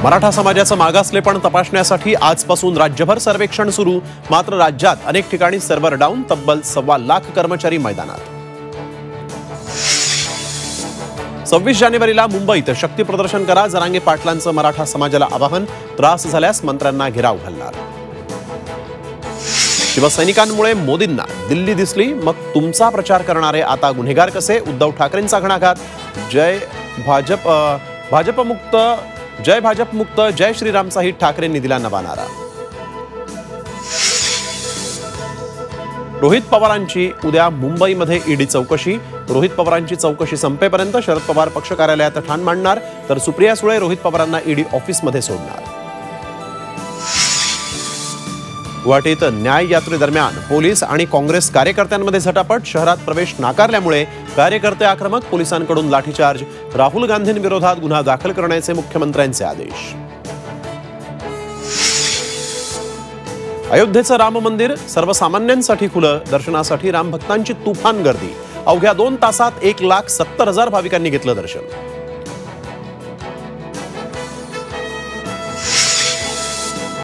मराठा समाजाचं मागासलेपण तपासण्यासाठी आजपासून राज्यभर सर्वेक्षण सुरू। मात्र राज्यात अनेक ठिकाणी सर्व्हर डाऊन, तब्बल 1.25 लाख कर्मचारी मैदानात। 26 जानेवारीला मुंबईत शक्ती प्रदर्शन करा, जरांगे पाटलांचं मराठा समाजाला आवाहन। त्रास झाल्यास मंत्र्यांना घेराव घालणार। शिवसैनिकांमुळे मोदींना दिल्ली दिसली, मग तुमचा प्रचार करणारे आता गुन्हेगार कसे? उद्धव ठाकरेंचा घणाघात। जय भाजप मुक्त जय श्रीरामचाही ठाकरेंनी दिला नवा नारा। रोहित पवारांची उद्या मुंबईमध्ये ईडी चौकशी। रोहित पवारांची चौकशी संपेपर्यंत शरद पवार पक्ष कार्यालयात ठाण मांडणार, तर सुप्रिया सुळे रोहित पवारांना ईडी ऑफिसमध्ये सोडणार। गुवाहाटीत न्याय यात्रेदरम्यान पोलीस आणि काँग्रेस कार्यकर्त्यांमध्ये झटापट। शहरात प्रवेश नाकारल्यामुळे कार्यकर्ते आक्रमक, पोलिसांकडून लाठीचार्ज। राहुल गांधींविरोधात गुन्हा दाखल करण्याचे मुख्यमंत्र्यांचे आदेश। अयोध्येचं राम मंदिर सर्वसामान्यांसाठी खुलं, दर्शनासाठी राम भक्तांची तुफान गर्दी। अवघ्या 2 तासात 1,70,000 भाविकांनी घेतलं दर्शन।